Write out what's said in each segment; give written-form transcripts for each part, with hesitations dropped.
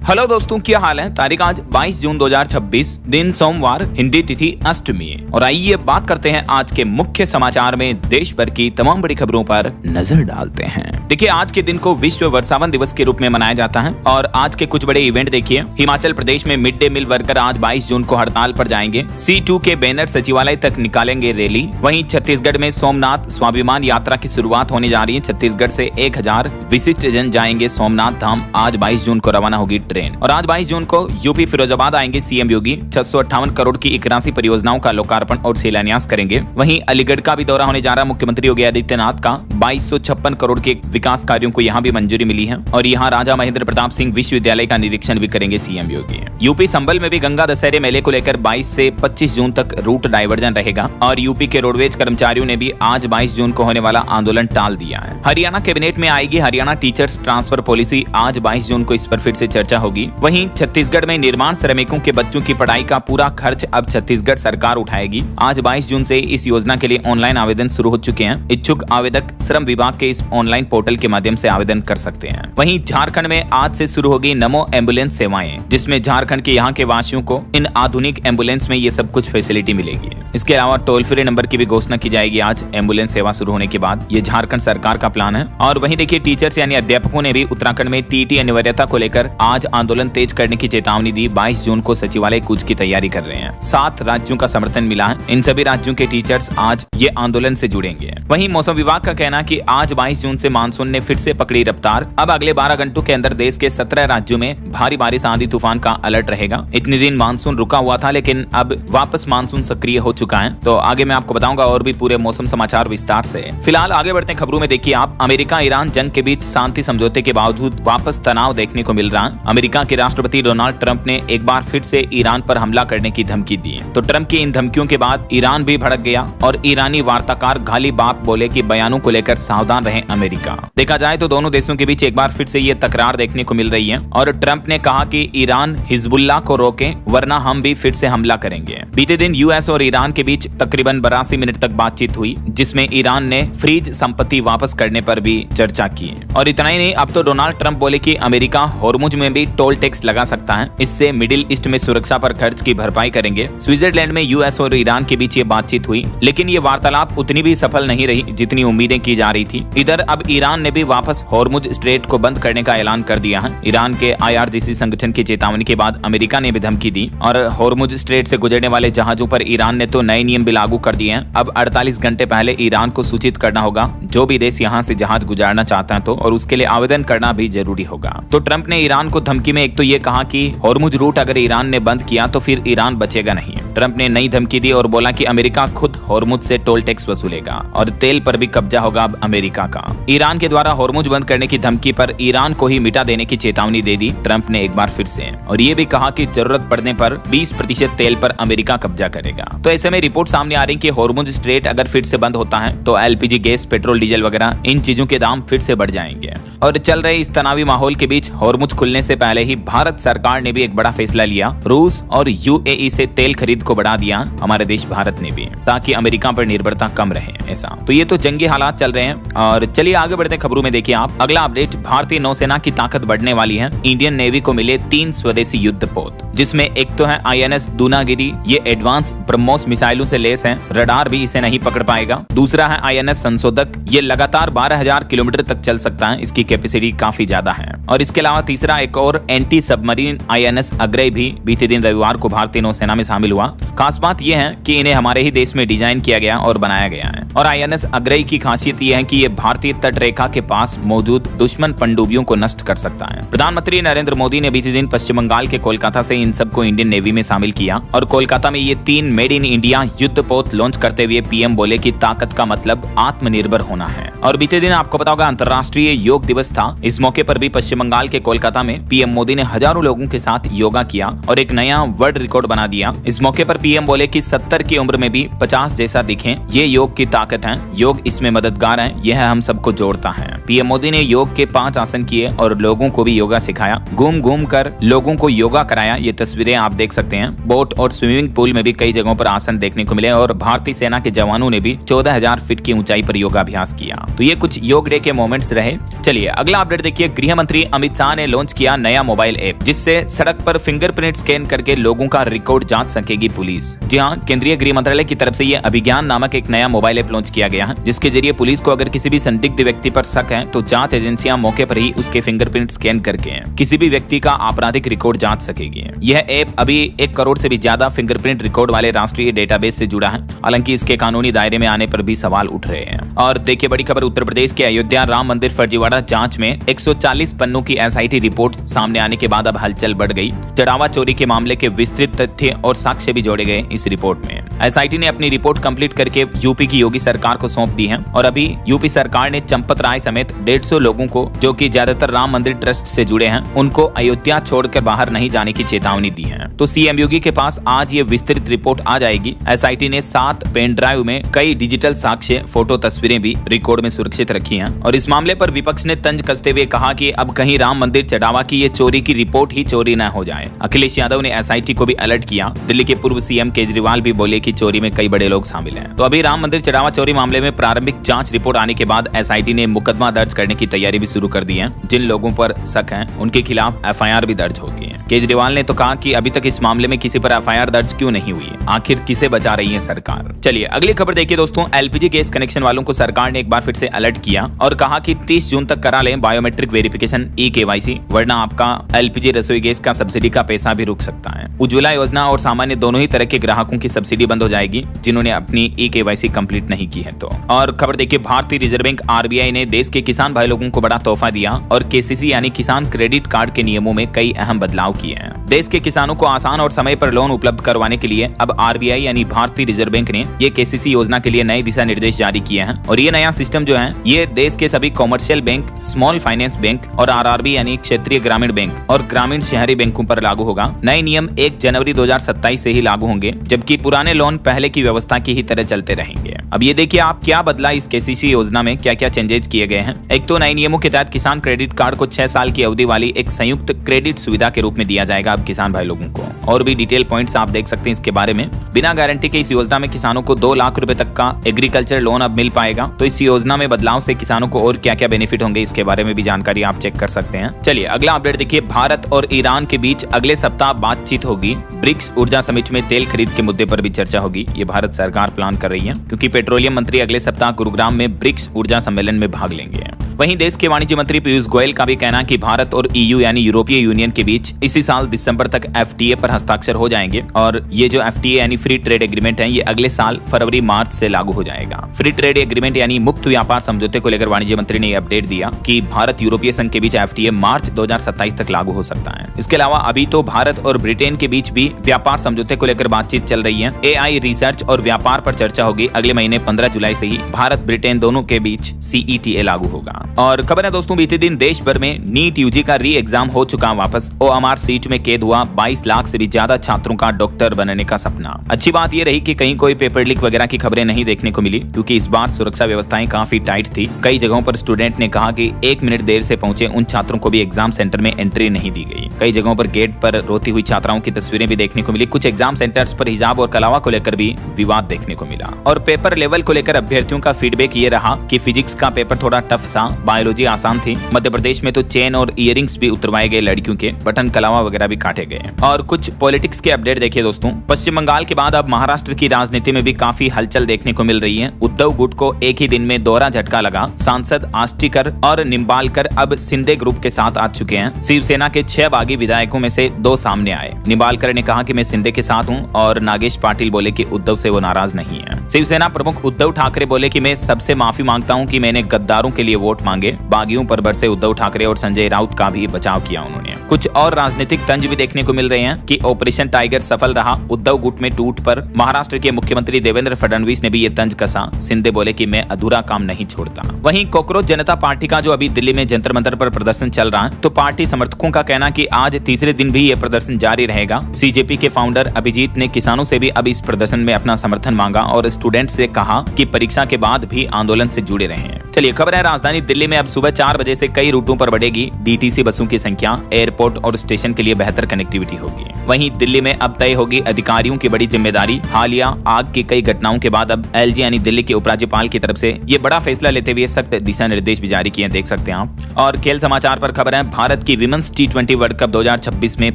Hello दोस्तों, क्या हाल है। तारीख आज 22 जून 2026, दिन सोमवार, हिंदी तिथि अष्टमी है। और आइए बात करते हैं आज के मुख्य समाचार में देश भर की तमाम बड़ी खबरों पर नजर डालते हैं। देखिए, आज के दिन को विश्व वर्षावन दिवस के रूप में मनाया जाता है और आज के कुछ बड़े इवेंट देखिए। हिमाचल प्रदेश में मिड डे मील वर्कर आज 22 जून को हड़ताल पर जाएंगे। C2 के बैनर सचिवालय तक निकालेंगे रैली। वहीं छत्तीसगढ़ में सोमनाथ स्वाभिमान यात्रा की शुरुआत होने जा रही है। छत्तीसगढ़ से 1000 विशिष्ट जन जाएंगे सोमनाथ धाम। आज 22 जून को रवाना होगी ट्रेन। और आज 22 जून को यूपी फिरोजाबाद आएंगे सीएम योगी। 658 करोड़ की 81 परियोजनाओं का लोकार्पण और शिलान्यास करेंगे। वहीं अलीगढ़ का भी दौरा होने जा रहा मुख्यमंत्री योगी आदित्यनाथ का। 2256 करोड़ के विकास कार्यों को यहां भी मंजूरी मिली है। और यहां राजा महेंद्र प्रताप सिंह विश्वविद्यालय का निरीक्षण भी करेंगे सीएम योगी। यूपी संभल में भी गंगा दशहरे मेले को लेकर 22 से 25 जून तक रूट डाइवर्जन रहेगा। और यूपी के रोडवेज कर्मचारियों ने भी आज 22 जून को होने वाला आंदोलन टाल दिया है। हरियाणा कैबिनेट में आएगी हरियाणा टीचर्स ट्रांसफर पॉलिसी। आज 22 जून को इस पर फिर से चर्चा होगी। वहीं छत्तीसगढ़ में निर्माण श्रमिकों के बच्चों की पढ़ाई का पूरा खर्च अब छत्तीसगढ़ सरकार उठाएगी। आज 22 जून से इस योजना के लिए ऑनलाइन आवेदन शुरू हो चुके हैं। इच्छुक आवेदक श्रम विभाग के इस ऑनलाइन पोर्टल के माध्यम से आवेदन कर सकते हैं। वहीं झारखंड में आज से शुरू होगी नमो एम्बुलेंस सेवाएं, जिसमें झारखंड के यहाँ के वासियों को इन आधुनिक एम्बुलेंस में ये सब कुछ फैसिलिटी मिलेगी। इसके अलावा टोल फ्री नंबर की भी घोषणा की जाएगी आज एम्बुलेंस सेवा शुरू होने के बाद। ये झारखंड सरकार का प्लान है। और वहीं देखिए, टीचर्स यानी अध्यापकों ने भी उत्तराखंड में टीटी अनिवार्यता को लेकर आज आंदोलन तेज करने की चेतावनी दी। 22 जून को सचिवालय कूच की तैयारी कर रहे हैं। 7 राज्यों का समर्थन मिला है। इन सभी राज्यों के टीचर्स आज ये आंदोलन से जुड़ेंगे। वहीं मौसम विभाग का कहना कि आज 22 जून से मानसून ने फिर से पकड़ी रफ्तार। अब अगले 12 घंटों के अंदर देश के 17 राज्यों में भारी बारिश आंधी तूफान का अलर्ट रहेगा। इतने दिन मानसून रुका हुआ था, लेकिन अब वापस मानसून सक्रिय हो चुका है। तो आगे मैं आपको बताऊंगा और भी पूरे मौसम समाचार विस्तार से। फिलहाल आगे बढ़ते हैं खबरों में। देखिए आप, अमेरिका ईरान जंग के बीच शांति समझौते के बावजूद वापस तनाव देखने को मिल रहा है। अमेरिका के राष्ट्रपति डोनाल्ड ट्रंप ने एक बार फिर से ईरान पर हमला करने की धमकी दी है। तो ट्रंप की इन धमकियों के बाद ईरान भी भड़क गया और ईरानी वार्ताकार गालिबाफ बोले कि बयानों को लेकर सावधान रहे अमेरिका। देखा जाए तो दोनों देशों के बीच एक बार फिर से ये तकरार देखने को मिल रही है। और ट्रंप ने कहा कि ईरान हिजबुल्लाह को रोके, वरना हम भी फिर से हमला करेंगे। बीते दिन यूएस और ईरान के बीच तकरीबन 82 मिनट तक बातचीत हुई, जिसमें ईरान ने फ्रीज संपत्ति वापस करने पर भी चर्चा की। और इतना ही नहीं, अब तो डोनाल्ड ट्रंप बोले कि अमेरिका होर्मुज में भी टोल टैक्स लगा सकता है। इससे मिडिल ईस्ट में सुरक्षा पर खर्च की भरपाई करेंगे। स्विट्जरलैंड में यूएस और ईरान के बीच ये बातचीत हुई, लेकिन ये वार्तालाप उतनी भी सफल नहीं रही जितनी उम्मीदें की जा रही थी। इधर अब ईरान ने भी वापस होर्मुज स्ट्रेट को बंद करने का ऐलान कर दिया है। ईरान के IRGC संगठन की चेतावनी के बाद अमेरिका ने भी धमकी दी और होर्मुज स्ट्रेट से गुजरने वाले जहाजों पर ईरान ने तो नए नियम भी लागू कर दिए हैं। अब 48 घंटे पहले ईरान को सूचित करना होगा जो भी देश यहाँ से जहाज गुजारना चाहता है तो, और उसके लिए आवेदन करना भी जरूरी होगा। तो ट्रंप ने ईरान को धमकी में एक तो ये कहा कि होर्मुज रूट अगर ईरान ने बंद किया तो फिर ईरान बचेगा नहीं। ट्रंप ने नई धमकी दी और बोला कि अमेरिका खुद होर्मुज से टोल टैक्स वसूलेगा और तेल पर भी कब्जा होगा अब अमेरिका का। ईरान के द्वारा होर्मुज बंद करने की धमकी पर ईरान को ही मिटा देने की चेतावनी दे दी ट्रंप ने एक बार फिर से। और ये भी कहा कि जरूरत पड़ने पर 20% तेल पर अमेरिका कब्जा करेगा। तो ऐसे में रिपोर्ट सामने आ रही कि होर्मुज स्ट्रेट अगर फिर से बंद होता है तो LPG गैस, पेट्रोल, डीजल वगैरह इन चीजों के दाम फिर से बढ़ जाएंगे। और चल रहे इस तनावी माहौल के बीच होर्मुज खुलने से पहले ही भारत सरकार ने भी एक बड़ा फैसला लिया। रूस और UAE से तेल खरीद को बढ़ा दिया हमारे देश भारत ने भी, ताकि अमेरिका पर निर्भरता कम रहे। ऐसा तो ये तो जंगी हालात चल रहे हैं। और चलिए आगे बढ़ते खबरों में। देखिए आप, अगला अपडेट, भारतीय नौसेना की ताकत बढ़ने वाली है। इंडियन नेवी को मिले 3 स्वदेशी युद्धपोत, जिसमें एक तो है INS दूनागिरी। ये एडवांस ब्रह्मोस मिसाइलों से लेस है, रडार भी इसे नहीं पकड़ पाएगा। दूसरा है INS संशोधक। ये लगातार 12,000 किलोमीटर तक चल सकता है, इसकी कैपेसिटी काफी ज्यादा है। और इसके अलावा तीसरा एक और एंटी सबमरीन INS अग्रय भी बीते दिन रविवार को भारतीय नौसेना में शामिल हुआ। खास बात यह है कि इन्हें हमारे ही देश में डिजाइन किया गया और बनाया गया है। और INS अग्रय की खासियत यह है कि ये भारतीय तट रेखा के पास मौजूद दुश्मन पनडुब्बियों को नष्ट कर सकता है। प्रधानमंत्री नरेंद्र मोदी ने बीते दिन पश्चिम बंगाल के कोलकाता से इन सबको इंडियन नेवी में शामिल किया। और कोलकाता में ये 3 मेड इन इंडिया युद्धपोत लॉन्च करते हुए PM बोले कि ताकत का मतलब आत्मनिर्भर होना है। और बीते दिन आपको पता होगा अंतर्राष्ट्रीय योग दिवस था। इस मौके पर भी पश्चिम बंगाल के कोलकाता में PM मोदी ने हजारों लोगों के साथ योगा किया और एक नया वर्ल्ड रिकॉर्ड बना दिया। इस मौके मौके पर पीएम बोले कि 70 की उम्र में भी 50 जैसा दिखें, ये योग की ताकत है, योग इसमें मददगार है, यह हम सबको जोड़ता है। पीएम मोदी ने योग के 5 आसन किए और लोगों को भी योगा सिखाया, घूम घूम कर लोगों को योगा कराया। ये तस्वीरें आप देख सकते हैं। बोट और स्विमिंग पूल में भी कई जगहों पर आसन देखने को मिले और भारतीय सेना के जवानों ने भी 14,000 फीट की ऊंचाई पर योगाभ्यास किया। तो ये कुछ योग डे के मोमेंट्स रहे। चलिए अगला अपडेट देखिए। गृह मंत्री अमित शाह ने लॉन्च किया नया मोबाइल ऐप, जिससे सड़क पर फिंगरप्रिंट स्कैन करके लोगों का रिकॉर्ड जांच सकेगी पुलिस। जी हाँ, केंद्रीय गृह मंत्रालय की तरफ से यह अभिज्ञान नामक एक नया मोबाइल ऐप लॉन्च किया गया है, जिसके जरिए पुलिस को अगर किसी भी संदिग्ध व्यक्ति पर शक है तो जांच एजेंसियां मौके पर ही उसके फिंगरप्रिंट स्कैन करके किसी भी व्यक्ति का आपराधिक रिकॉर्ड जांच सकेगी। यह ऐप अभी 1 करोड़ से भी ज्यादा फिंगरप्रिंट रिकॉर्ड वाले राष्ट्रीय डेटाबेस से जुड़ा है। हालांकि इसके कानूनी दायरे में आने पर भी सवाल उठ रहे हैं। और देखिए बड़ी खबर, उत्तर प्रदेश के अयोध्या राम मंदिर फर्जीवाड़ा जांच में 140 पन्नों की एसआईटी रिपोर्ट सामने आने के बाद अब हलचल बढ़ गई। चढ़ावा चोरी के मामले के विस्तृत तथ्य और साक्ष्य भी जोड़े गए इस रिपोर्ट में। एसआईटी ने अपनी रिपोर्ट कंप्लीट करके यूपी की योगी सरकार को सौंप दी है और अभी यूपी सरकार ने चंपत राय समेत 150 लोगों को, जो कि ज्यादातर राम मंदिर ट्रस्ट से जुड़े हैं, उनको अयोध्या छोड़कर बाहर नहीं जाने की चेतावनी दी है। तो सीएम योगी के पास आज ये विस्तृत रिपोर्ट आ जाएगी। एसआईटी ने 7 पेन ड्राइव में कई डिजिटल साक्ष्य, फोटो, तस्वीरें भी रिकॉर्ड में सुरक्षित रखी हैं। और इस मामले पर विपक्ष ने तंज कसते हुए कहा कि अब कहीं राम मंदिर चढ़ावा की ये चोरी की रिपोर्ट ही चोरी न हो जाए। अखिलेश यादव ने एसआईटी को भी अलर्ट किया। दिल्ली के पूर्व सीएम केजरीवाल भी बोले कि चोरी में कई बड़े लोग शामिल हैं। तो अभी राम मंदिर चढ़ावा चोरी मामले में प्रारंभिक जांच रिपोर्ट आने के बाद एसआईटी ने मुकदमा दर्ज करने की तैयारी भी शुरू कर दी है। जिन लोगों पर शक है उनके खिलाफ एफआईआर भी दर्ज होगी। केजरीवाल ने तो कहा कि अभी तक इस मामले में किसी पर एफआईआर दर्ज क्यों नहीं हुई, आखिर किसे बचा रही है सरकार। चलिए अगली खबर देखिए दोस्तों। एलपीजी गैस कनेक्शन वालों को सरकार ने एक बार फिर से अलर्ट किया और कहा कि 30 जून तक करा लें बायोमेट्रिक वेरिफिकेशन ई-केवाईसी, वरना आपका एलपीजी रसोई गैस का सब्सिडी का पैसा भी रुक सकता है। उज्ज्वला योजना और सामान्य दोनों ही तरह के ग्राहकों की सब्सिडी बंद हो जाएगी जिन्होंने अपनी ई-केवाईसी कंप्लीट नहीं की है। तो और खबर देखिए, भारतीय रिजर्व बैंक आरबीआई ने देश के किसान भाई लोगों को बड़ा तोहफा दिया और केसीसी यानी किसान क्रेडिट कार्ड के नियमों में कई अहम बदलाव किए हैं। देश के किसानों को आसान और समय पर लोन उपलब्ध करवाने के लिए अब आरबीआई यानी भारतीय रिजर्व बैंक ने ये केसीसी योजना के लिए नए दिशा निर्देश जारी किए हैं। और ये नया सिस्टम जो है ये देश के सभी commercial bank, small finance bank और आरआरबी यानी क्षेत्रीय ग्रामीण बैंक और ग्रामीण शहरी बैंकों पर लागू होगा। नए नियम 1 जनवरी 2027 से ही लागू होंगे, जबकि पुराने लोन पहले की व्यवस्था की ही तरह चलते रहेंगे। अब ये देखिए आप क्या बदला इस केसीसी योजना में, क्या क्या चेंजेस किए गए हैं। एक तो नए नियमों के तहत किसान क्रेडिट कार्ड को 6 साल की अवधि वाली एक संयुक्त क्रेडिट सुविधा के रूप में दिया जाएगा अब किसान भाई लोगों को। और भी डिटेल पॉइंट्स आप देख सकते हैं इसके बारे में। बिना गारंटी के इस योजना में किसानों को 2 लाख रुपए तक का एग्रीकल्चर लोन अब मिल पाएगा। तो इस योजना में बदलाव से किसानों को और क्या क्या बेनिफिट होंगे इसके बारे में भी जानकारी आप चेक कर सकते हैं। चलिए अगला अपडेट देखिए। भारत और ईरान के बीच अगले सप्ताह बातचीत होगी। ब्रिक्स ऊर्जा समिट में तेल खरीद के मुद्दे पर भी चर्चा होगी। ये भारत सरकार प्लान कर रही है क्योंकि पेट्रोलियम मंत्री अगले सप्ताह गुरुग्राम में ब्रिक्स ऊर्जा सम्मेलन में भाग लेंगे। वहीं देश के वाणिज्य मंत्री पीयूष गोयल का भी कहना कि भारत और ईयू यानी यूरोपीय यूनियन के बीच इसी साल दिसंबर तक एफटीए पर हस्ताक्षर हो जाएंगे और ये जो एफटीए यानी फ्री ट्रेड एग्रीमेंट है ये अगले साल फरवरी मार्च से लागू हो जाएगा। फ्री ट्रेड एग्रीमेंट यानी मुक्त व्यापार समझौते को लेकर वाणिज्य मंत्री ने अपडेट दिया कि भारत यूरोपीय संघ के बीच एफटीए मार्च 2027 तक लागू हो सकता है। इसके अलावा अभी तो भारत और ब्रिटेन के बीच भी व्यापार समझौते को लेकर बातचीत चल रही है। एआई रिसर्च और व्यापार पर चर्चा होगी। अगले महीने 15 जुलाई से ही भारत ब्रिटेन दोनों के बीच सीईटीए लागू होगा। और खबर है दोस्तों, बीते दिन देश भर में नीट यूजी का री एग्जाम हो चुका वापस। ओएमआर सीट में कैद हुआ 22 लाख से भी ज्यादा छात्रों का डॉक्टर बनने का सपना। अच्छी बात यह रही कि कहीं कोई पेपर लीक वगैरह की खबरें नहीं देखने को मिली क्योंकि इस बार सुरक्षा व्यवस्थाएं काफी टाइट थी। कई जगहों पर स्टूडेंट ने कहा कि 1 मिनट देर से पहुंचे उन छात्रों को भी एग्जाम सेंटर में एंट्री नहीं दी गई। कई जगहों पर गेट पर रोती हुई छात्राओं की तस्वीरें भी देखने को मिली। कुछ एग्जाम सेंटर्स पर हिजाब और कलावा को लेकर भी विवाद देखने को मिला। और पेपर लेवल को लेकर अभ्यर्थियों का फीडबैक ये रहा कि फिजिक्स का पेपर थोड़ा टफ था, बायोलॉजी आसान थी। मध्य प्रदेश में तो चेन और इयरिंग्स भी उतरवाए गए लड़कियों के, बटन कलावा वगैरह भी काटे गए। और कुछ पॉलिटिक्स के अपडेट देखिए दोस्तों। पश्चिम बंगाल के बाद अब महाराष्ट्र की राजनीति में भी काफी हलचल देखने को मिल रही है। उद्धव गुट को एक ही दिन में दोहरा झटका लगा। सांसद आष्टीकर और निम्बालकर अब शिंदे ग्रुप के साथ आ चुके हैं। शिवसेना के 6 बागी विधायकों में से 2 सामने आए। निम्बालकर ने कहा कि मैं शिंदे के साथ हूं और नागेश पाटिल बोले कि उद्धव से वो नाराज नहीं है। शिवसेना प्रमुख उद्धव ठाकरे बोले कि मैं सबसे माफी मांगता हूं कि मैंने गद्दारों के लिए वोट मांगे। बागियों पर बरसे उद्धव ठाकरे और संजय राउत का भी बचाव किया उन्होंने। कुछ और राजनीतिक तंज भी देखने को मिल रहे हैं कि ऑपरेशन टाइगर सफल रहा। उद्धव गुट में टूट पर महाराष्ट्र के मुख्यमंत्री देवेंद्र फडणवीस ने भी ये तंज कसा। शिंदे बोले कि मैं अधूरा काम नहीं छोड़ता। वहीं कॉकरोच जनता पार्टी का जो अभी दिल्ली में जंतर मंतर पर प्रदर्शन चल रहा है, तो पार्टी समर्थकों का कहना कि आज तीसरे दिन भी ये प्रदर्शन जारी रहेगा। सीजेपी के फाउंडर अभिजीत ने किसानों से भी अब इस प्रदर्शन में अपना समर्थन मांगा और स्टूडेंट्स से कहा कि परीक्षा के बाद भी आंदोलन से जुड़े रहें। चलिए खबर है राजधानी दिल्ली में अब सुबह 4 बजे से कई रूटों पर बढ़ेगी डीटीसी बसों की संख्या। एयरपोर्ट और स्टेशन के लिए बेहतर कनेक्टिविटी होगी। वहीं दिल्ली में अब तय होगी अधिकारियों की बड़ी जिम्मेदारी। हालिया आग की कई घटनाओं के बाद अब एलजी यानी दिल्ली के उपराज्यपाल की तरफ से ये बड़ा फैसला लेते हुए सख्त दिशा निर्देश भी जारी किए, देख सकते हैं आप। और खेल समाचार पर खबर है भारत की विमेंस T20 वर्ल्ड कप 2026 में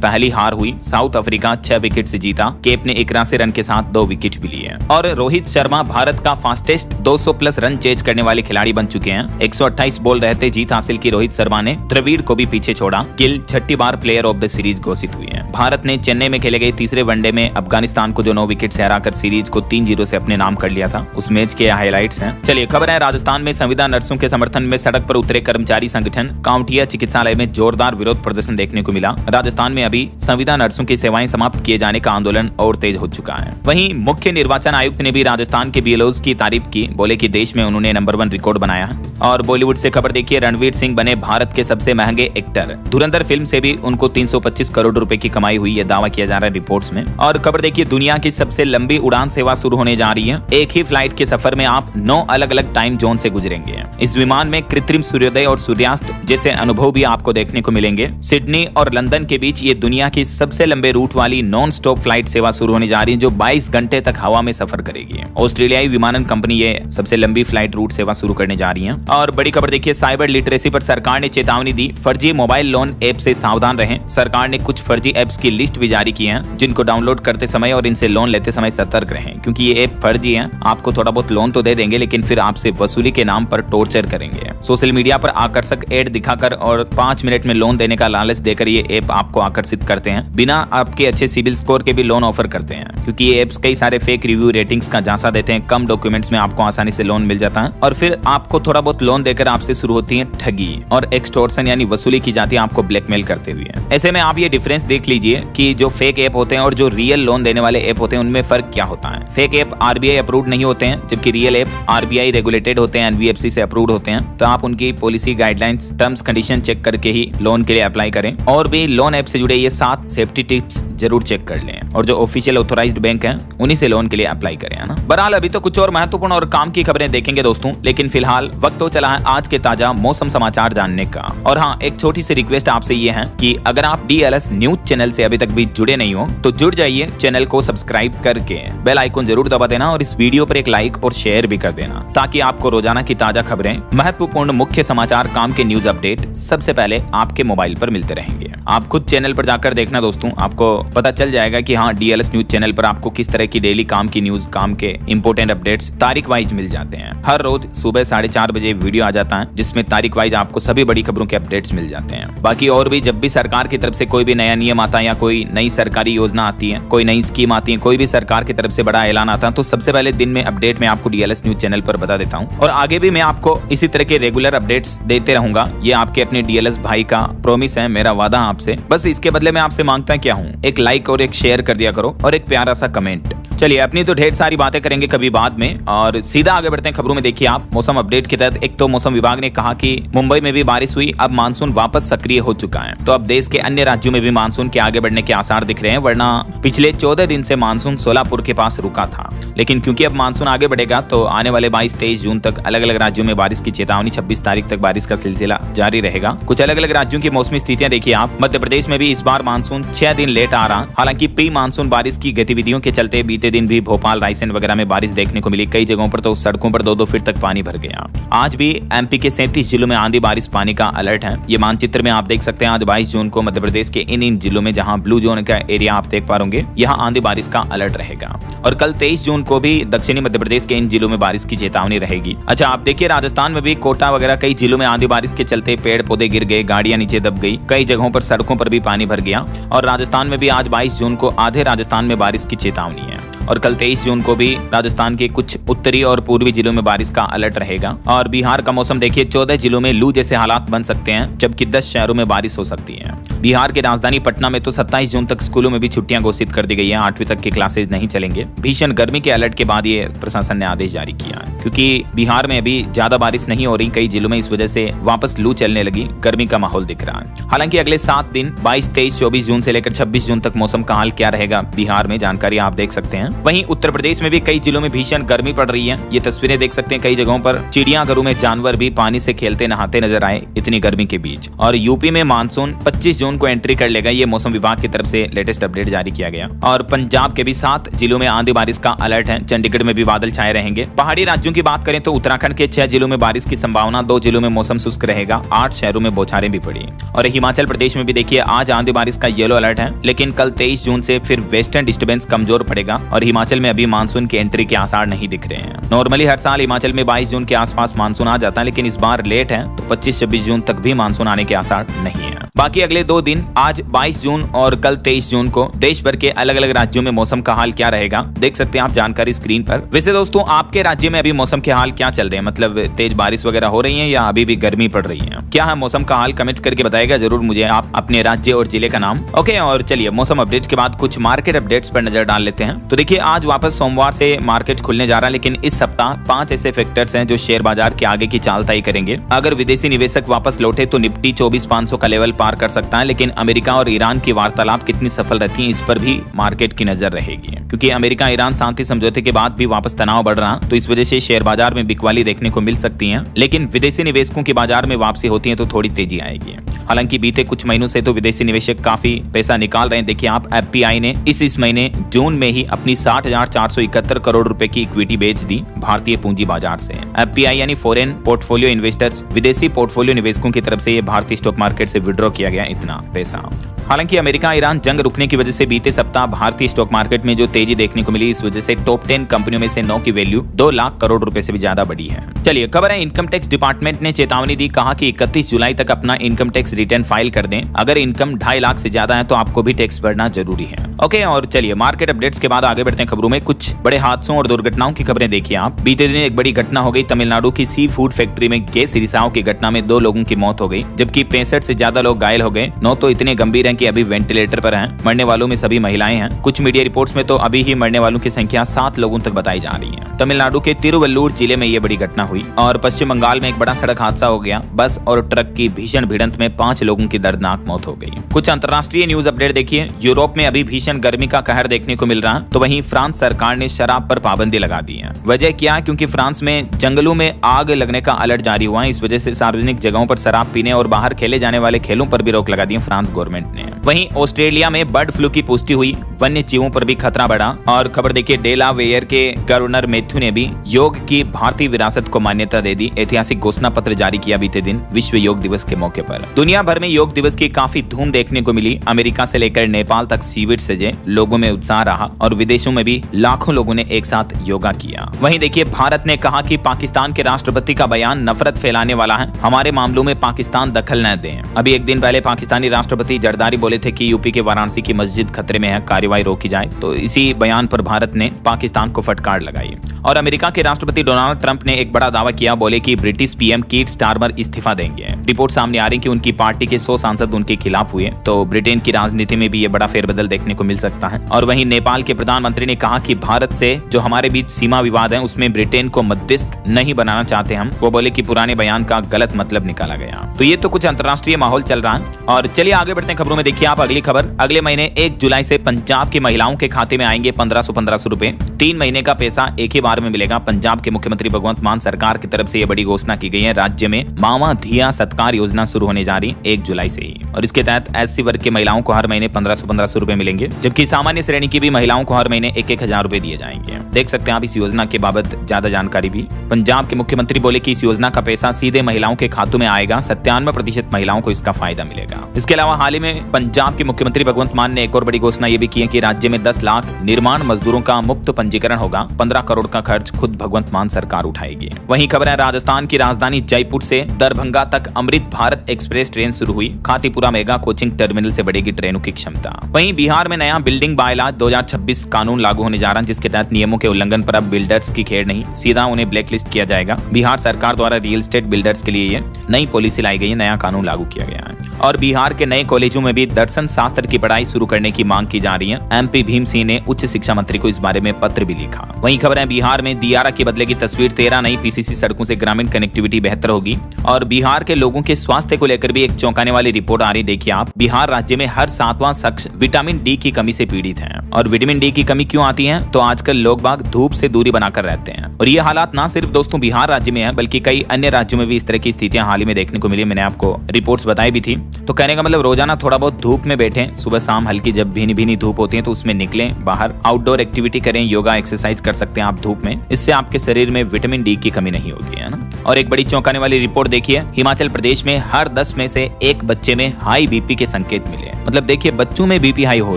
पहली हार हुई। साउथ अफ्रीका 6 विकेट से जीता। केप ने 81 रन के साथ 2 विकेट भी लिए। और रोहित शर्मा भारत का फास्टेस्ट 200 प्लस रन चेज करने वाले खिलाड़ी बन चुके हैं। 128 बॉल रहते जीत हासिल की रोहित शर्मा ने द्रविड़ को भी पीछे छोड़ा। गिल 6ठी बार प्लेयर ऑफ द सीरीज घोषित हुई है। भारत ने चेन्नई में खेले गए तीसरे वनडे में अफगानिस्तान को जो 9 विकेट से हराकर सीरीज को 3-0 से अपने नाम कर लिया था। उस मैच के हाइलाइट्स हैं। चलिए खबर है राजस्थान में संविदा नर्सों के समर्थन में सड़क पर उतरे कर्मचारी संगठन। काउंटिया चिकित्सालय में जोरदार विरोध प्रदर्शन देखने को मिला। राजस्थान में अभी संविदा नर्सों की सेवाएं समाप्त किए जाने का आंदोलन और तेज हो चुका है। वहीं मुख्य निर्वाचन आयुक्त ने भी राजस्थान के बीएलओज की तारीफ की। बोले कि देश में उन्होंने नंबर 1 रिकॉर्ड बनाया। और बॉलीवुड से खबर देखिए, रणवीर सिंह बने भारत के सबसे महंगे एक्टर। धुरंधर फिल्म से भी उनको 325 करोड़ रुपए की कमाई हुई, यह दावा किया जा रहा है रिपोर्ट्स में। और खबर देखिए, दुनिया की सबसे लंबी उड़ान सेवा शुरू होने जा रही है। एक ही फ्लाइट के सफर में आप 9 अलग अलग टाइम जोन से गुजरेंगे। इस विमान में कृत्रिम सूर्योदय और सूर्यास्त जैसे अनुभव भी आपको देखने को मिलेंगे। सिडनी और लंदन के बीच ये दुनिया की सबसे लंबे रूट वाली नॉन स्टॉप फ्लाइट सेवा शुरू होने जा रही है, जो 22 घंटे तक हवा में सफर करेगी। ऑस्ट्रेलियाई विमानन कंपनी ये सबसे लंबी फ्लाइट रूट सेवा शुरू करने जा रही है। और बड़ी खबर देखिए, साइबर लिटरेसी पर सरकार ने चेतावनी दी। फर्जी मोबाइल लोन ऐप से सावधान रहें। सरकार ने कुछ फर्जी ऐप्स की लिस्ट भी जारी की है, जिनको डाउनलोड करते समय और इनसे लोन लेते समय सतर्क रहें, क्योंकि ये ऐप फर्जी है। आपको थोड़ा बहुत लोन तो दे देंगे, लेकिन फिर आपसे वसूली के नाम पर टॉर्चर करेंगे। सोशल मीडिया पर आकर्षक एड दिखाकर और 5 मिनट में लोन देने का लालच देकर ये ऐप आपको आकर्षित करते हैं। बिना आपके अच्छे सिविल स्कोर के भी लोन ऑफर करते हैं, क्योंकि ये ऐप्स कई सारे फेक रिव्यू रेटिंग्स का झांसा देते हैं। कम डॉक्यूमेंट्स में आपको आसानी से लोन मिल जाता है और फिर आपको थोड़ा बहुत लोन देकर आपसे शुरू होती है ठगी और एक्सटॉर्शन यानी वसूली की जाती है आपको ब्लैकमेल करते हुए। ऐसे में आप ये डिफरेंस देख लीजिए कि जो फेक ऐप होते हैं और जो रियल लोन देने वाले ऐप होते हैं उनमें फर्क क्या होता है। फेक ऐप आरबीआई अप्रूव्ड नहीं होते हैं, जबकि रियल ऐप आरबीआई रेगुलेटेड होते हैं, एनबीएफसी से अप्रूव्ड होते हैं। तो आप उनकी policy guidelines terms condition check करके ही लोन के लिए अप्लाई करें। और भी लोन ऐप से जुड़े ये 7 सेफ्टी टिप्स जरूर चेक कर लें और जो ऑफिशियल ऑथोराइज्ड बैंक हैं उन्हीं से लोन के लिए अप्लाई करें, है ना। बहरहाल अभी तो कुछ और महत्वपूर्ण और काम की खबरें देखेंगे दोस्तों, लेकिन फिलहाल वक्त तो चला है आज के ताजा मौसम समाचार जानने का। और हाँ, एक छोटी सी रिक्वेस्ट आपसे ये है कि अगर आप डीएलएस न्यूज चैनल से अभी तक भी जुड़े नहीं हो तो जुड़ जाइए। चैनल को सब्सक्राइब करके बेल आइकन जरूर दबा देना और इस वीडियो पर एक लाइक और शेयर भी कर देना, ताकि आपको रोजाना की ताजा खबरें, महत्वपूर्ण मुख्य समाचार, काम के न्यूज अपडेट सबसे पहले आपके मोबाइल पर मिलते रहेंगे। आप खुद चैनल पर जाकर देखना दोस्तों, आपको पता चल जाएगा कि हाँ, डीएलएस न्यूज चैनल पर आपको किस तरह की डेली काम की न्यूज, काम के इंपोर्टेंट अपडेट्स तारीख वाइज मिल जाते हैं। हर रोज सुबह 4:30 बजे वीडियो आ जाता है, जिसमें तारीख वाइज आपको सभी बड़ी खबरों के अपडेट्स मिल जाते हैं। बाकी और भी जब भी सरकार की तरफ से कोई भी नया नियम आता है या कोई नई सरकारी योजना आती है, कोई नई स्कीम आती है, कोई भी सरकार की तरफ से बड़ा ऐलान आता है, तो सबसे पहले दिन में अपडेट में आपको डीएलएस न्यूज चैनल पर बता देता हूँ। और आगे भी मैं आपको इसी तरह के रेगुलर अपडेट्स देते रहूंगा। ये आपके अपने डीएलएस भाई का प्रॉमिस है, मेरा वादा आपसे। बस इसके बदले में आपसे मांगता क्या हूँ, एक लाइक और एक शेयर कर दिया करो और एक प्यारा सा कमेंट। चलिए, अपनी तो ढेर सारी बातें करेंगे कभी बाद में, और सीधा आगे बढ़ते हैं खबरों में। देखिए आप, मौसम अपडेट के तहत एक तो मौसम विभाग ने कहा कि मुंबई में भी बारिश हुई, अब मानसून वापस सक्रिय हो चुका है। तो अब देश के अन्य राज्यों में भी मानसून के आगे बढ़ने के आसार दिख रहे हैं, वरना पिछले 14 दिन से मानसून सोलापुर के पास रुका था। लेकिन क्योंकि अब मानसून आगे बढ़ेगा तो आने वाले 22-23 जून तक अलग अलग राज्यों में बारिश की चेतावनी, 26 तारीख तक बारिश का सिलसिला जारी रहेगा। कुछ अलग अलग राज्यों की मौसमी स्थितियां देखिए आप। मध्य प्रदेश में भी इस बार मानसून 6 दिन लेट आ रहा। हालांकि प्री मानसून बारिश की गतिविधियों के चलते बीते दिन भी भोपाल, रायसेन वगैरह में बारिश देखने को मिली। कई जगहों पर तो सड़कों पर 2-2 फीट तक पानी भर गया। आज भी एमपी के 37 जिलों में आंधी बारिश पानी का अलर्ट है। ये मानचित्र में आप देख सकते हैं। आज 22 जून को मध्य प्रदेश के इन जिलों में, जहां ब्लू जोन का एरिया आप देख पा रहे, यहां आंधी बारिश का अलर्ट रहेगा। और कल 23 जून को भी दक्षिणी मध्य प्रदेश के इन जिलों में बारिश की चेतावनी रहेगी। अच्छा, आप देखिए राजस्थान में भी कोटा वगैरह कई जिलों में आंधी बारिश के चलते पेड़ पौधे गिर गए, गाड़ियां नीचे दब गई, कई जगहों पर सड़कों पर भी पानी भर गया। और राजस्थान में भी आज 22 जून को आधे राजस्थान में बारिश की चेतावनी है। और कल 23 जून को भी राजस्थान के कुछ उत्तरी और पूर्वी जिलों में बारिश का अलर्ट रहेगा। और बिहार का मौसम देखिए 14 जिलों में लू जैसे हालात बन सकते हैं, जबकि 10 शहरों में बारिश हो सकती है। बिहार की राजधानी पटना में तो 27 जून तक स्कूलों में भी छुट्टियां घोषित कर दी गई है, 8वीं तक के क्लासेज नहीं चलेंगे। भीषण गर्मी के अलर्ट के बाद ये प्रशासन ने आदेश जारी किया है, क्योंकि बिहार में अभी ज्यादा बारिश नहीं हो रही कई जिलों में, इस वजह से वापस लू चलने लगी, गर्मी का माहौल दिख रहा है। हालांकि अगले 7 दिन 22, 23, 24 जून से लेकर 26 जून तक मौसम का हाल क्या रहेगा बिहार में, जानकारी आप देख सकते हैं। वहीं उत्तर प्रदेश में भी कई जिलों में भीषण गर्मी पड़ रही है। ये तस्वीरें देख सकते हैं, कई जगहों पर चिड़ियाघरों में जानवर भी पानी से खेलते नहाते नजर आए इतनी गर्मी के बीच। और यूपी में मानसून 25 जून को एंट्री कर लेगा, ये मौसम विभाग की तरफ से लेटेस्ट अपडेट जारी किया गया। और पंजाब के भी 7 जिलों में आंधी बारिश का अलर्ट है। चंडीगढ़ में भी बादल छाए रहेंगे। पहाड़ी राज्यों की बात करें तो उत्तराखंड के 6 जिलों में बारिश की संभावना, 2 जिलों में मौसम शुष्क रहेगा, 8 शहरों में बौछारें भी पड़ी। और हिमाचल प्रदेश में भी देखिए आज आंधी बारिश का येलो अलर्ट है, लेकिन कल 23 जून से फिर वेस्टर्न डिस्टर्बेंस कमजोर पड़ेगा और हिमाचल में अभी मानसून की एंट्री के आसार नहीं दिख रहे हैं। नॉर्मली हर साल हिमाचल में 22 जून के आसपास मानसून आ जाता है, लेकिन इस बार लेट है, तो 25-26 जून तक भी मानसून आने के आसार नहीं है। बाकी अगले 2 दिन आज 22 जून और कल 23 जून को देश भर के अलग अलग राज्यों में मौसम का हाल क्या रहेगा देख सकते हैं आप जानकारी स्क्रीन पर। वैसे दोस्तों आपके राज्य में अभी मौसम के हाल क्या चल रहे हैं, मतलब तेज बारिश वगैरह हो रही है या अभी भी गर्मी पड़ रही है, क्या है मौसम का हाल, कमेंट करके बताएगा जरूर मुझे आप अपने राज्य और जिले का नाम। ओके, और चलिए मौसम अपडेट्स के बाद कुछ मार्केट अपडेट्स पर नजर डाल लेते हैं। तो देखिए आज वापस सोमवार से मार्केट खुलने जा रहा है, लेकिन इस सप्ताह 5 ऐसे फैक्टर्स हैं जो शेयर बाजार के आगे की चाल तय करेंगे। अगर विदेशी निवेशक वापस लौटे तो निफ्टी 24,500 का लेवल पार कर सकता है, लेकिन अमेरिका और ईरान की वार्तालाप कितनी सफल रहती है इस पर भी मार्केट की नजर रहेगी, क्योंकि अमेरिका ईरान शांति समझौते के बाद भी वापस तनाव बढ़ रहा, तो इस वजह से शेयर बाजार में बिकवाली देखने को मिल सकती है। लेकिन विदेशी निवेशकों की बाजार में वापसी होती है तो थोड़ी तेजी आएगी। हालांकि बीते कुछ महीनों से तो विदेशी निवेशक काफी पैसा निकाल रहे हैं। देखिए आप एफपीआई ने इस महीने जून में ही अपनी 60,471 करोड़ रुपए की इक्विटी बेच दी भारतीय पूंजी बाजार से। एफपीआई यानी फॉरेन पोर्टफोलियो इन्वेस्टर्स, विदेशी पोर्टफोलियो निवेशकों की तरफ से ये भारतीय स्टॉक मार्केट से विड्रॉ किया गया इतना पैसा। हालांकि अमेरिका ईरान जंग रुकने की वजह से बीते सप्ताह भारतीय स्टॉक मार्केट में जो तेजी देखने को मिली, इस वजह से टॉप 10 कंपनियों में से 9 की वैल्यू 2 लाख करोड़ रुपए से भी ज्यादा बढ़ी है। चलिए खबर है, इनकम टैक्स डिपार्टमेंट ने चेतावनी दी, कहा कि 31 जुलाई तक अपना इनकम टैक्स रिटर्न फाइल कर दें। अगर इनकम 2.5 लाख से ज्यादा है तो आपको भी टैक्स भरना जरूरी है। ओके, और चलिए मार्केट अपडेट्स के बाद आगे बढ़ते हैं खबरों में। कुछ बड़े हादसों और दुर्घटनाओं की खबरें देखिए आप। बीते दिन एक बड़ी घटना हो गई, तमिलनाडु की सी फूड फैक्ट्री में गैस रिसाव की घटना में 2 लोगों की मौत हो गई, जबकि 65 से ज्यादा लोग घायल हो गए। 9 तो इतने गंभीर हैं कि अभी वेंटिलेटर पर हैं। मरने वालों में सभी महिलाएं हैं। कुछ मीडिया रिपोर्ट्स में तो अभी ही मरने वालों की संख्या 7 लोगों तक बताई जा रही है। तमिलनाडु के तिरुवल्लुर जिले में ये बड़ी घटना हुई। और पश्चिम बंगाल में एक बड़ा सड़क हादसा हो गया, बस और ट्रक की भीषण भिड़ंत में 5 लोगों की दर्दनाक मौत हो गई। कुछ अंतर्राष्ट्रीय न्यूज अपडेट देखिए। यूरोप में अभी भीषण गर्मी का कहर देखने को मिल रहा है, तो वहीं फ्रांस सरकार ने शराब पर पाबंदी लगा दी है। वजह क्या? क्योंकि फ्रांस में जंगलों में आग लगने का अलर्ट जारी हुआ है। इस वजह से सार्वजनिक जगहों पर शराब पीने और बाहर खेले जाने वाले खेलों पर भी रोक लगा दी है फ्रांस गवर्नमेंट ने। वहीं ऑस्ट्रेलिया में बर्ड फ्लू की पुष्टि हुई, वन्य जीवों पर भी खतरा बढ़ा। और खबर देखिए, डेलावेयर के गवर्नर मैथ्यू ने भी योग की भारतीय विरासत को मान्यता दे दी। ऐतिहासिक घोषणा पत्र जारी किया बीते दिन विश्व योग दिवस के मौके पर। दुनिया भर में योग दिवस की काफी धूम देखने को मिली। अमेरिका से लेकर नेपाल तक शिविर सजे, लोगों में उत्साह रहा और विदेशों में भी लाखों लोगों ने एक साथ योगा किया। वहीं देखिए, भारत ने कहा कि पाकिस्तान के राष्ट्रपति का बयान नफरत फैलाने वाला है, हमारे मामलों में पाकिस्तान दखल न दें। अभी एक दिन पहले पाकिस्तानी राष्ट्रपति जरदारी बोले थे कि यूपी के वाराणसी की मस्जिद खतरे में है, कार्रवाई रोकी जाए। तो इसी बयान पर भारत ने पाकिस्तान को फटकार लगाई। और अमेरिका के राष्ट्रपति डोनाल्ड ट्रंप ने एक बड़ा दावा किया, बोले कि ब्रिटिश पीएम कीर स्टारमर इस्तीफा देंगे। रिपोर्ट सामने आ रही कि उनकी पार्टी के 100 सांसद उनके खिलाफ हुए, तो ब्रिटेन की राजनीति में भी ये बड़ा फेरबदल देखने को मिल सकता है। और वहीं नेपाल के प्रधानमंत्री ने कहा कि भारत से जो हमारे बीच सीमा विवाद है उसमें ब्रिटेन को मध्यस्थ नहीं बनाना चाहते हम। वो बोले कि पुराने बयान का गलत मतलब निकाला गया। तो ये तो कुछ अंतर्राष्ट्रीय माहौल चल रहा है। और चलिए आगे बढ़ते हैं खबरों में। देखिए आप अगली खबर, अगले महीने 1 जुलाई से पंजाब की महिलाओं के खाते में आएंगे 1500 रुपए। 3 महीने का पैसा एक ही बार में मिलेगा। पंजाब के मुख्यमंत्री भगवंत मान सरकार की तरफ से यह बड़ी घोषणा की गई है। राज्य में मावा धिया सत्कार योजना शुरू होने जा रही 1 जुलाई से ही। और इसके तहत एससी वर्ग के महिलाओं को हर महीने 1500 रुपए मिलेंगे, जबकि सामान्य श्रेणी की भी महिलाओं को हर महीने 1,000 रुपए दिए जाएंगे। देख सकते हैं आप इस योजना के बाबत ज्यादा जानकारी भी। पंजाब के मुख्यमंत्री बोले कि इस योजना का पैसा सीधे महिलाओं के खातों में आएगा। 97% महिलाओं को इसका फायदा मिलेगा। इसके अलावा हाल ही में पंजाब के मुख्यमंत्री भगवंत मान ने एक और बड़ी घोषणा ये भी की है कि राज्य में 10 लाख निर्माण मजदूरों का मुफ्त पंजीकरण होगा। 15 करोड़ का खर्च खुद भगवंत मान सरकार उठाएगी। वहीं खबर है राजस्थान की राजधानी जयपुर से दरभंगा तक अमृत भारत एक्सप्रेस ट्रेन शुरू हुई। खातीपुरा मेगा कोचिंग टर्मिनल से बढ़ेगी ट्रेनों की क्षमता। वहीं बिहार में नया बिल्डिंग बायलॉ 2026 कानून लागू होने जा रहा है, जिसके तहत नियमों के उल्लंघन पर अब बिल्डर्स की खेड़ नहीं, सीधा उन्हें ब्लैकलिस्ट किया जाएगा। बिहार सरकार द्वारा रियल एस्टेट बिल्डर्स के लिए ये नई पॉलिसी लाई गई है, नया कानून लागू किया गया है। और बिहार के नए कॉलेजों में भी दर्शन शास्त्र की पढ़ाई शुरू करने की मांग की जा रही है। एमपी भीम सिंह ने उच्च शिक्षा मंत्री को इस बारे में पत्र भी लिखा। वहीं खबर है बिहार में दियारा की बदलेगी तस्वीर। 13 नई पीसीसी सड़कों से ग्रामीण कनेक्टिविटी बेहतर होगी। और बिहार के लोगों के स्वास्थ्य को लेकर भी एक चौंकाने वाली रिपोर्ट आ रही। देखिए आप, बिहार राज्य में हर 7वां शख्स विटामिन डी की कमी से पीड़ित है। और विटामिन डी की कमी क्यों आती है? तो आजकल लोग बाग धूप से दूरी बनाकर रहते हैं। और ये हालात ना सिर्फ दोस्तों बिहार राज्य में है, बल्कि कई अन्य राज्यों में भी इस तरह की स्थितियां हाल ही में देखने को मिली। मैंने आपको रिपोर्ट्स बताई भी थी। तो कहने का मतलब रोजाना थोड़ा बहुत धूप में बैठें, सुबह शाम हल्की जब भीनी भीनी धूप होती है तो उसमें निकलें, बाहर आउटडोर एक्टिविटी करें, योगा एक्सरसाइज कर सकते हैं आप धूप में। इससे आपके शरीर में विटामिन डी की कमी नहीं होगी, है ना। और एक बड़ी चौंकाने वाली रिपोर्ट देखिए, हिमाचल प्रदेश में हर 10 में से एक बच्चे में हाई बीपी के संकेत मिले। मतलब देखिए बच्चों में बीपी हाई हो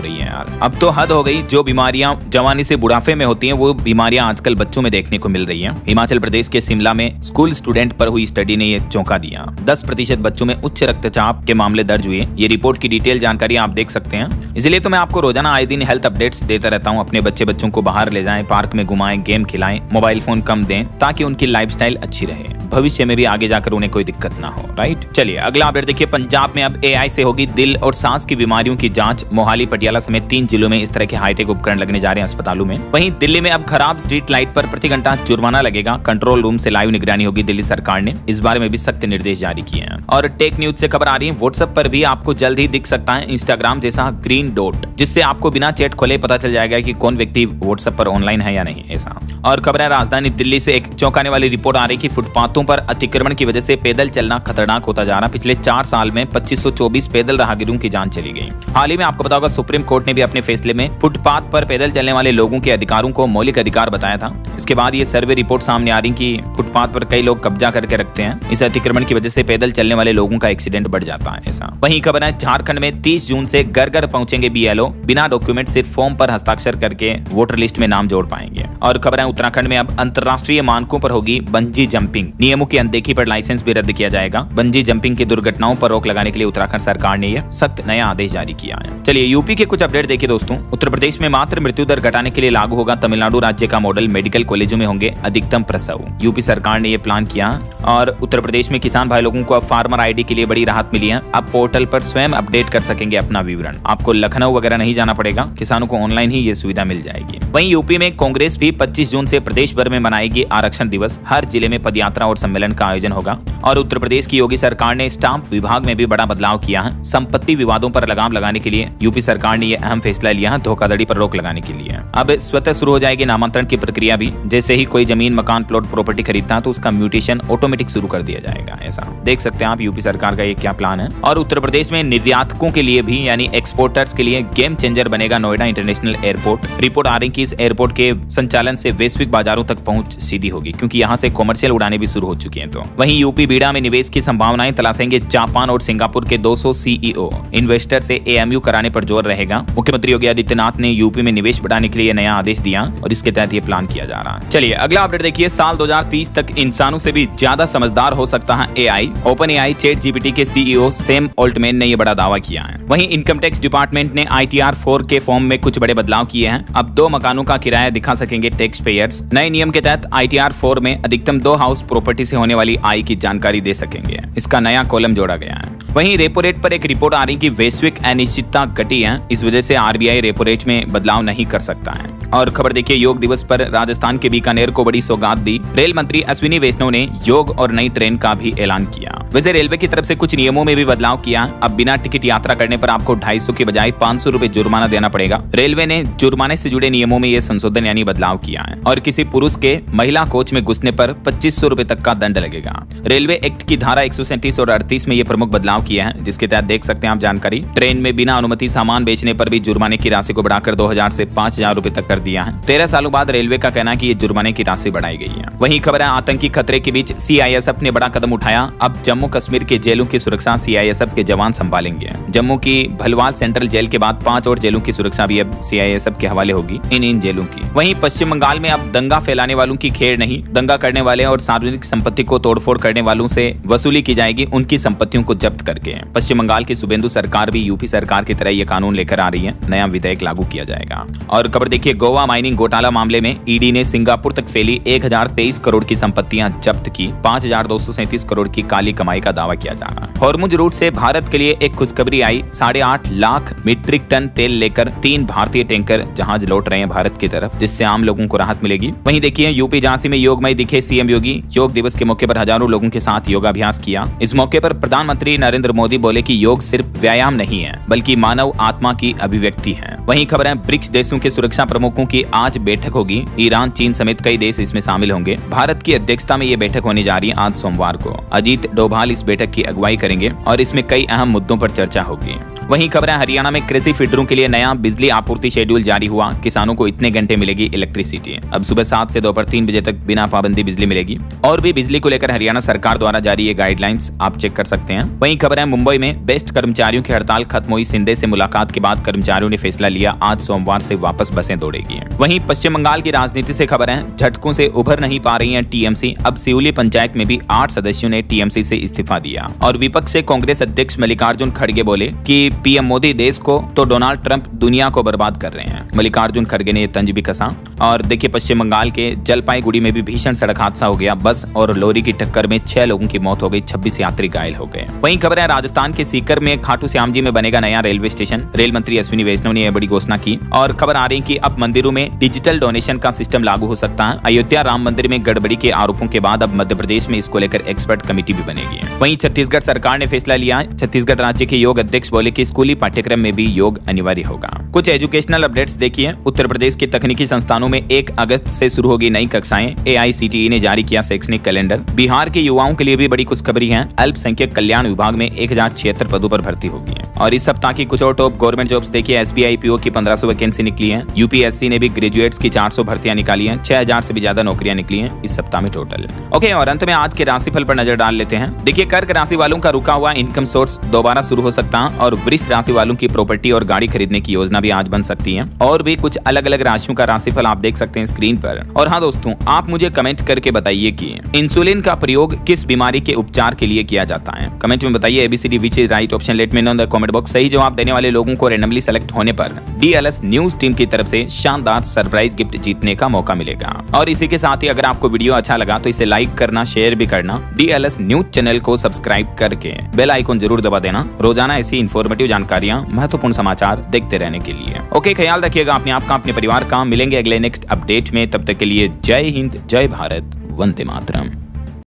रही है यार। अब तो हद हो गई। जो बीमारियां जवानी से बुढ़ापे में होती हैं, वो बीमारियां आजकल बच्चों में देखने को मिल रही हैं। हिमाचल प्रदेश के शिमला में स्कूल स्टूडेंट पर हुई स्टडी ने ये चौंका दिया। 10% बच्चों में उच्च रक्तचाप के मामले दर्ज हुए। ये रिपोर्ट की डिटेल जानकारी आप देख सकते हैं। इसलिए तो मैं आपको रोजाना आए दिन हेल्थ अपडेट्स देता रहता हूँ। अपने बच्चों को बाहर ले जाएं, पार्क में घुमाएं, गेम खिलाएं, मोबाइल फोन कम दें, ताकि उनकी लाइफस्टाइल अच्छी रहे, भविष्य में भी आगे जाकर उन्हें कोई दिक्कत ना हो। राइट, चलिए अगला अपडेट देखिए। पंजाब में अब एआई से होगी दिल और सांस की बीमारियों की जांच। मोहाली, पटियाला समेत 3 जिलों में इस तरह के हाईटेक उपकरण लगने जा रहे हैं अस्पतालों में। वहीं दिल्ली में अब खराब स्ट्रीट लाइट पर प्रति घंटा जुर्माना लगेगा। कंट्रोल रूम से लाइव निगरानी होगी दिल्ली सरकार ने। इस बारे में भी सख्त निर्देश जारी किए हैं। और टेक न्यूज से खबर आ रही है, व्हाट्सएप पर भी आपको जल्द ही दिख सकता है इंस्टाग्राम जैसा ग्रीन डॉट, जिससे आपको बिना चैट खोले पता चल जाएगा कि कौन व्यक्ति व्हाट्सएप पर ऑनलाइन है या नहीं, ऐसा। और खबर है राजधानी दिल्ली से एक चौंकाने वाली रिपोर्ट आ रही कि फुटपाथों पर अतिक्रमण की वजह से पैदल चलना खतरनाक होता जा रहा। पिछले 4 साल में 2524 पैदल राहगीरों की जान चली गई। हाल ही में आपको पता होगा सुप्रीम कोर्ट ने भी अपने फैसले में फुटपाथ पर पैदल चलने वाले लोगों के अधिकारों को मौलिक अधिकार बताया था। इसके बाद ये सर्वे रिपोर्ट सामने आ रही कि फुटपाथ पर कई लोग कब्जा करके रखते हैं। इस अतिक्रमण की वजह से पैदल चलने वाले लोगों का एक्सीडेंट बढ़ जाता है, ऐसा। वहीं खबर है झारखंड में 30 जून से घर घर पहुंचेंगे बीएलओ। बिना डॉक्यूमेंट सिर्फ फॉर्म पर हस्ताक्षर करके वोटर लिस्ट में नाम जोड़ पाएंगे। और खबर है उत्तराखंड में अब अंतर्राष्ट्रीय मानकों पर होगी बंजी जंपिंग। नियमों की अनदेखी पर लाइसेंस भी रद्द किया जाएगा। बंजी जंपिंग की दुर्घटनाओं पर रोक लगाने के लिए उत्तराखंड सरकार ने यह सख्त नया आदेश जारी किया है। चलिए यूपी के कुछ अपडेट देखिए दोस्तों। उत्तर प्रदेश में मातृ मृत्यु दर घटाने के लिए लागू होगा तमिलनाडु राज्य का मॉडल। मेडिकल कॉलेजों में होंगे अधिकतम प्रसव। यूपी सरकार ने यह प्लान किया। और उत्तर प्रदेश में किसान भाई लोगों को अब फार्मर आईडी के लिए बड़ी राहत मिली है। अब पोर्टल पर स्वयं अपडेट कर सकेंगे अपना विवरण। आपको लखनऊ वगैरह नहीं जाना पड़ेगा, किसानों को ऑनलाइन ही ये सुविधा मिल जाएगी। वहीं यूपी में कांग्रेस भी 25 जून से प्रदेश भर में मनाएगी आरक्षण दिवस। हर जिले में पदयात्रा और सम्मेलन का आयोजन होगा। और उत्तर प्रदेश की योगी सरकार ने स्टाम्प विभाग में भी बड़ा बदलाव किया है। संपत्ति विवादों पर लगाम लगाने के लिए यूपी सरकार ने यह अहम फैसला लिया है, धोखाधड़ी पर रोक लगाने के लिए। अब स्वतः शुरू हो जाएगी नामांतरण की प्रक्रिया भी। जैसे ही कोई जमीन, मकान, प्लॉट, प्रॉपर्टी खरीदता है तो उसका म्यूटेशन ऑटोमेटिक शुरू कर दिया जाएगा, ऐसा। देख सकते हैं आप यूपी सरकार का ये क्या प्लान है। और उत्तर प्रदेश में निर्यातकों के लिए भी यानी एक्सपोर्टर्स के लिए गेम चेंजर बनेगा नोएडा इंटरनेशनल एयरपोर्ट। रिपोर्ट आ रही कि इस एयरपोर्ट के संचालन से वैश्विक बाजारों तक पहुंच सीधी होगी, क्योंकि यहाँ से कॉमर्शियल उड़ानें भी शुरू हो चुकी हैं। तो वहीं यूपी बीड़ा में निवेश की संभावनाएं तलाशेंगे जापान और सिंगापुर के 200 सीईओ। इन्वेस्टर से एएमयू कराने पर जोर रहेगा। मुख्यमंत्री योगी आदित्यनाथ ने यूपी में निवेश बढ़ाने के लिए नया आदेश दिया और इसके तहत ये प्लान किया जा रहा है। चलिए अगला अपडेट देखिए। साल 2030 तक इंसानों से भी ज्यादा समझदार हो सकता है AI. Open AI chat GPT के सीईओ सैम ऑल्टमैन ने यह बड़ा दावा किया है। वहीं इनकम टैक्स डिपार्टमेंट ने ITR 4 के फॉर्म में कुछ बड़े बदलाव किए हैं। अब 2 मकानों का किराया दिखा सकेंगे टैक्स पेयर्स। नए नियम के तहत ITR 4 में अधिकतम 2 हाउस प्रॉपर्टी से होने वाली आय की जानकारी दे सकेंगे। इसका नया कॉलम जोड़ा गया है। वहीं रेपो रेट पर एक रिपोर्ट आ रही कि वैश्विक अनिश्चितता घटी है। इस वजह से RBI रेपो रेट में बदलाव नहीं कर सकता है। और खबर देखिए, योग दिवस पर राजस्थान के बीकानेर को बड़ी सौगात दी। रेल मंत्री अश्विनी वैष्णव ने योग और नई ट्रेन का भी ऐलान किया। वैसे रेलवे की तरफ से कुछ नियमों में भी बदलाव किया। अब बिना टिकट यात्रा करने पर आपको 250 के बजाय 500 रुपए जुर्माना देना पड़ेगा। रेलवे ने जुर्माने से जुड़े नियमों में यह संशोधन यानी बदलाव किया है। और किसी पुरुष के महिला कोच में घुसने पर 2500 रुपए तक का दंड लगेगा। रेलवे एक्ट की धारा 137 और 38 में ये प्रमुख बदलाव किया है, जिसके तहत देख सकते हैं आप जानकारी। ट्रेन में बिना अनुमति सामान बेचने पर भी जुर्माने की राशि को बढ़ाकर 2000 से 5000 रुपए तक कर दिया है। 13 सालों बाद रेलवे का कहना है कि ये जुर्माने की राशि बढ़ाई गई है। वहीं खबर है आतंकी खतरे के बीच सीआईएसएफ ने बड़ा कदम उठाया। अब जम्मू कश्मीर के जेलों की सुरक्षा सीआईएसएफ के जवान संभालेंगे। जम्मू की भलवाल सेंट्रल जेल के बाद 5 और जेलों की सुरक्षा भी अब सीआईएसएफ के हवाले होगी इन जेलों की। वहीं पश्चिम बंगाल में अब दंगा फैलाने वालों की खेर नहीं, दंगा करने वाले और सार्वजनिक संपत्ति को तोड़फोड़ करने वालों से वसूली की जाएगी, उनकी संपत्तियों को जब्त करके। पश्चिम बंगाल की शुभेंदु सरकार भी यूपी सरकार की तरह ये कानून लेकर आ रही है, नया विधेयक लागू किया जाएगा। और खबर देखिए, गोवा माइनिंग घोटाला मामले में ईडी ने सिंगापुर तक फैली 1023 करोड़ की संपत्तियां जब्त की। 5237 करोड़ की काली कमाई का दावा किया जा रहा है। हॉर्मुज रूट से भारत के लिए एक खुशखबरी आई। 8.5 लाख मीट्रिक टन तेल लेकर 3 भारतीय टैंकर जहाज लौट रहे हैं भारत की तरफ, जिससे आम लोगों को राहत मिलेगी। वहीं देखिए, यूपी झांसी में योगमय दिखे सीएम योगी। योग दिवस के मौके पर हजारों लोगों के साथ योगाभ्यास किया। इस मौके पर प्रधानमंत्री नरेंद्र मोदी बोले कि योग सिर्फ व्यायाम नहीं है, बल्कि मानव आत्मा की अभिव्यक्ति है। वहीं खबर है ब्रिक्स देशों के सुरक्षा प्रमुखों की आज बैठक होगी। ईरान, चीन समेत कई देश इसमें शामिल होंगे। भारत की अध्यक्षता में ये बैठक होने जा रही है आज सोमवार को। अजीत डोभाल इस बैठक की अगुवाई करेंगे और इसमें कई अहम मुद्दों पर चर्चा होगी। वहीं खबर है हरियाणा में कृषि फीडरों के लिए नया बिजली आपूर्ति शेड्यूल जारी हुआ। किसानों को इतने घंटे मिलेगी इलेक्ट्रिसिटी। अब सुबह 7 से दोपहर 3 बजे तक बिना पाबंदी बिजली मिलेगी। और भी बिजली को लेकर हरियाणा सरकार द्वारा जारी ये गाइडलाइंस आप चेक कर सकते हैं। वहीं खबर है मुंबई में बेस्ट कर्मचारियों की हड़ताल खत्म हुई। शिंदे से मुलाकात के बाद कर्मचारियों ने फैसला लिया, आज सोमवार से वापस बसें दौड़ेगी। वहीं पश्चिम बंगाल की राजनीति से खबर है झटकों से उभर नहीं पा रही है टीएमसी। अब सिउली पंचायत में भी 8 सदस्यों ने टीएमसी से इस्तीफा दिया। और विपक्ष से कांग्रेस अध्यक्ष मल्लिकार्जुन खड़गे बोले कि पीएम मोदी देश को तो डोनाल्ड ट्रंप दुनिया को बर्बाद कर रहे हैं। मल्लिकार्जुन खड़गे ने तंज भी कसा। और देखिए, पश्चिम बंगाल के जलपाईगुड़ी में भी भीषण सड़क हादसा हो गया। बस और लॉरी की टक्कर में 6 लोगों की मौत हो गई, 26 यात्री घायल हो गए। वहीं खबर है राजस्थान के सीकर में खाटू श्याम जी में बनेगा नया रेलवे स्टेशन। रेल मंत्री अश्विनी वैष्णव ने यह बड़ी घोषणा की। और खबर आ रही है कि अब मंदिरों में डिजिटल डोनेशन का सिस्टम लागू हो सकता है। अयोध्या राम मंदिर में गड़बड़ी के आरोपों के बाद अब मध्य प्रदेश में इसको लेकर एक्सपर्ट कमेटी भी बनेगी। वहीं छत्तीसगढ़ सरकार ने फैसला लिया। छत्तीसगढ़ राज्य के योग अध्यक्ष बोले कि स्कूली पाठ्यक्रम में भी योग अनिवार्य होगा। कुछ एजुकेशनल अपडेट्स देखिए। उत्तर प्रदेश के तकनीकी संस्थानों में 1 अगस्त से शुरू होगी नई कक्षाएं। AICTE ने जारी किया शैक्षणिक कैलेंडर। बिहार के युवाओं के लिए भी बड़ी खुशखबरी है। अल्पसंख्यक कल्याण विभाग में 1076 पदों पर भर्ती होगी। और इस सप्ताह की कुछ और टॉप गवर्नमेंट जॉब्स देखिए। SBI PO की 1500 वैकेंसी निकली है। UPSC ने भी ग्रेजुएट्स की 400 भर्तियां निकाली हैं। 6000 से भी ज्यादा नौकरियां निकली हैं इस सप्ताह में टोटल। ओके, और अंत में आज के राशिफल पर नजर डाल लेते हैं। देखिए, कर्क राशि वालों का रुका हुआ इनकम सोर्स दोबारा शुरू हो सकता है। और वृष राशि वालों की प्रॉपर्टी और गाड़ी खरीदने की योजना भी आज बन सकती है। और भी कुछ अलग अलग राशियों का राशिफल आप देख सकते हैं स्क्रीन पर। और हाँ दोस्तों, आप मुझे कमेंट करके बताइए कि इंसुलिन का प्रयोग किस बीमारी के उपचार के लिए किया जाता है। कमेंट में बताइए ABCD which is right option. Let me know in the comment box. सही जवाब देने वाले लोगों को रैंडमली सेलेक्ट होने पर DLS न्यूज टीम की तरफ से शानदार सरप्राइज गिफ्ट जीतने का मौका मिलेगा। और इसी के साथ ही अगर आपको वीडियो अच्छा लगा तो इसे लाइक करना, शेयर भी करना। DLS न्यूज चैनल को सब्सक्राइब करके बेल आइकन जरूर दबा देना, रोजाना ऐसी इंफॉर्मेटिव जानकारियां, महत्वपूर्ण समाचार देखते रहने के लिए। ओके, ख्याल रखिएगा अपने आप का, अपने परिवार का। मिलेंगे अगले नेक्स्ट अपडेट में। तब तक के लिए जय हिंद, जय भारत, वंदे मातरम।